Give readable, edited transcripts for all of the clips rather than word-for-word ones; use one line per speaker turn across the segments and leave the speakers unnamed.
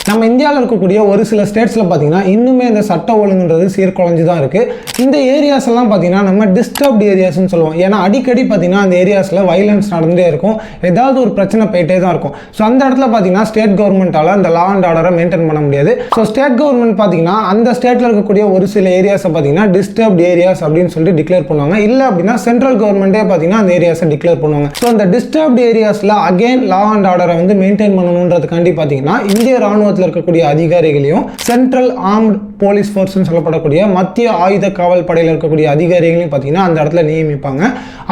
நம்ம இந்தியாவில் இருக்கக்கூடிய ஒரு சில ஸ்டேட்ஸில் பார்த்தீங்கன்னா இன்னுமே இந்த சட்ட ஒழுங்குன்றது சீர்குலைஞ்சு தான் இருக்குது. இந்த ஏரியாஸ் எல்லாம் பார்த்தீங்கன்னா நம்ம டிஸ்டர்ப்ட் ஏரியாஸ்ன்னு சொல்லுவோம். ஏன்னா அடிக்கடி பார்த்தீங்கன்னா அந்த ஏரியாஸில் வைலன்ஸ் நடந்துகிட்டே இருக்கும், ஏதாவது ஒரு பிரச்சனை போயிட்டே தான் இருக்கும். ஸோ அந்த இடத்துல பார்த்தீங்கன்னா ஸ்டேட் கவர்மெண்ட்டால் அந்த லா அண்ட் ஆர்டரை மெயின்டைன் பண்ண முடியாது. ஸோ ஸ்டேட் கவர்மெண்ட் பார்த்தீங்கன்னா அந்த ஸ்டேட்டில் இருக்கக்கூடிய ஒரு சில ஏரியாஸை பார்த்தீங்கன்னா டிஸ்டர்ப்ட் ஏரியாஸ் அப்படின்னு சொல்லிட்டு டிக்ளேர் பண்ணுவாங்க. இல்லை அப்படின்னா சென்ட்ரல் கவர்மெண்ட்டே பார்த்தீங்கன்னா அந்த ஏரியாஸை டிக்ளேர் பண்ணுவாங்க. ஸோ அந்த டிஸ்டர்ப்ட் ஏரியாஸில் அகைன் லா அண்ட் ஆர்டரை வந்து மெயின்டைன் பண்ணணுன்றதுக்காண்டி பார்த்தீங்கன்னா இந்திய ராணுவத்தில் இருக்கக்கூடிய அதிகாரிகளையும் சென்ட்ரல் ஆர்ம்டு போலீஸ் ஃபோர்ஸ்னு சொல்லப்படக்கூடிய மத்திய ஆயுத காவல் படையில் இருக்கக்கூடிய அதிகாரிகளையும் பார்த்தீங்கன்னா அந்த இடத்துல நியமிப்பாங்க.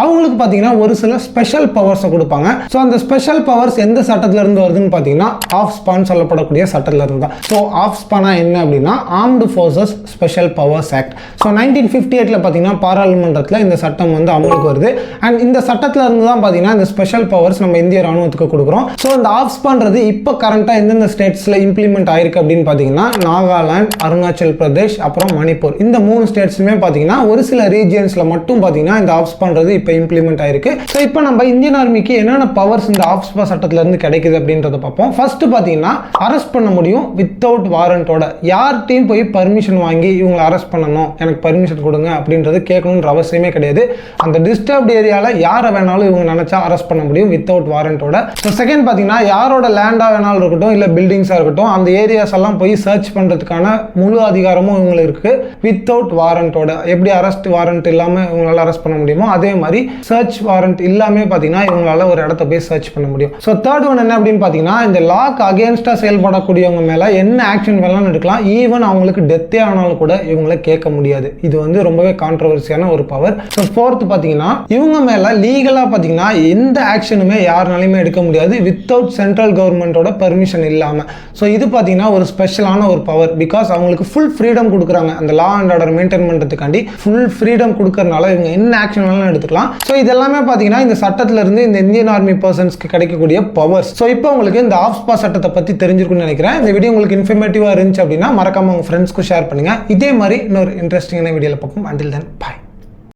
அவங்களுக்கு பார்த்தீங்கன்னா ஒரு சில ஸ்பெஷல் பவர்ஸை கொடுப்பாங்க. ஸோ அந்த ஸ்பெஷல் பவர்ஸ் எந்த சட்டத்தில் இருந்து வருதுன்னு பார்த்தீங்கன்னா ஆஃப் ஸ்பான் சொல்லப்படக்கூடிய சட்டத்தில் இருந்து தான். ஸோ ஆஃப் ஸ்பானா என்ன அப்படின்னா armed forces special powers act. So 1958 பார்த்தீங்கன்னா பாராளுமன்றத்தில் இந்த சட்டம் வந்து அமலுக்கு வருது. அண்ட் இந்த சட்டத்தில் இருந்து தான் பார்த்தீங்கன்னா இந்த ஸ்பெஷல் பவர்ஸ் நம்ம இந்திய ராணுவத்துக்கு கொடுக்குறோம். ஸோ இந்த ஆஃப் ஸ்பான்றது இப்போ கரண்ட்டாக எந்தெந்த ஸ்டேட்ஸில் இம்ப்ளிமெண்ட் ஆயிருக்கு அப்படின்னு பார்த்தீங்கன்னா நாகாலாந்து, அருணாச்சல் பிரதேஷ், அப்புறம் மணிப்பூர், இந்த 3 ஸ்டேட்ஸுமே பார்த்தீங்கன்னா ஒரு சில ரீஜியன்ஸில் மட்டும் பார்த்தீங்கன்னா இந்த ஆஃப் ஸ்பான்றது இப்போ இம்ப்ளிமெண்ட் ஆயிருக்கு. ஸோ இப்போ நம்ம இந்தியன் ஆர்மிக்கு என்னென்ன பவர்ஸ் இந்த ஆஃப் ஸ்பா சட்டத்தில் இருந்து கிடைக்குது அப்படின்றத பார்ப்போம். ஃபர்ஸ்ட் பார்த்தீங்கன்னா அரெஸ்ட் பண்ண முடியும் வித்தவுட் வாரண்டோட. யார்கிட்டையும் போய் பர்மிஷன் வாங்கி இவங்களை அரெஸ்ட் பண்ணணும், எனக்கு பர்மிஷன் கொடுங்க அப்படின்றது கேட்கணுன்ற அவசியமே கிடையாது. அந்த டிஸ்டர்ப்ட் ஏரியாவில் யாரை வேணாலும் இவங்க நினைச்சா அரெஸ்ட் பண்ண முடியும் வித்தவுட் வாரண்டோட. ஸோ செகண்ட் பார்த்தீங்கன்னா யாரோட லேண்டாக வேணாலும் இருக்கட்டும், இல்லை பில்டிங்ஸாக இருக்கட்டும், அந்த ஏரியாஸ் எல்லாம் போய் சர்ச் பண்ணுறதுக்கான முழு அதிகாரமும் இவங்களுக்கு இருக்கு வித்தவுட் வாரண்டோட. எப்படி அரெஸ்ட் வாரண்ட் இல்லாமல் இவங்களால அரெஸ்ட் பண்ண முடியுமோ அதே மாதிரி சர்ச் வாரண்ட் இல்லாமல் பார்த்தீங்கன்னா இவங்களால ஒரு இடத்த போய் சர்ச் பண்ண முடியும். ஸோ தேர்ட் ஒன் என்ன அப்படின்னு பார்த்தீங்கன்னா இந்த லாக்கு அகேன்ஸ்டாக செயல்படக்கூடியவங்க மேலே என்ன ஆக்ஷன் வேணாலும் எடுக்கலாம். ஈவன் அவங்களுக்கு டெத்தே ஆனாலும் கூட இவங்களை கேட்க முடியாது. இது வந்து ரொம்பவே கான்ட்ரவர்சியான ஒரு பவர். ஸோ ஃபோர்த் பார்த்தீங்கன்னா இவங்க மேலே லீகலாக பார்த்தீங்கன்னா எந்த ஆக்ஷனுமே யாருனாலையுமே எடுக்க முடியாது வித்தவுட் சென்ட்ரல் கவர்மெண்டோட பர்மிஷன் இல்லாமல். ஸோ இது பார்த்தீங்கன்னா ஒரு ஸ்பெஷலான ஒரு பவர். பிகாஸ் அவங்களுக்கு ஃபுல் ஃப்ரீடம் கொடுக்குறாங்க அந்த லா அண்ட் ஆர்டர் மெயின்டைன் பண்ணுறதுக்காண்டி. ஃபுல் ஃப்ரீடம் கொடுக்கறனால இவங்க என்ன ஆக்ஷன் வேணாலும் எடுத்துக்கலாம். ஸோ இதெல்லாமே பார்த்தீங்கன்னா இந்த சட்டத்தில் இருந்து இந்த இந்தியன் ஆர்மி பர்சன்ஸ்க்கு கிடைக்கக்கூடிய பவர்ஸ். ஸோ இப்போ உங்களுக்கு இந்த ஆஃப் ஸ்பா சட்டத்தை பற்றி தெரிஞ்சிருக்குன்னு நினைக்கிறேன். இந்த வீடியோ உங்களுக்கு இன்ஃபர்மேட்டிவாக இருந்துச்சு அப்படின்னா மறக்காம உங்கள் ஃப்ரெண்ட்ஸ்க்கு ஷேர் பண்ணுங்க. இதே மாதிரி இன்னொரு இன்ட்ரெஸ்டிங்கான வீடியோவில் பார்ப்போம். அண்டில் தென் பாய்.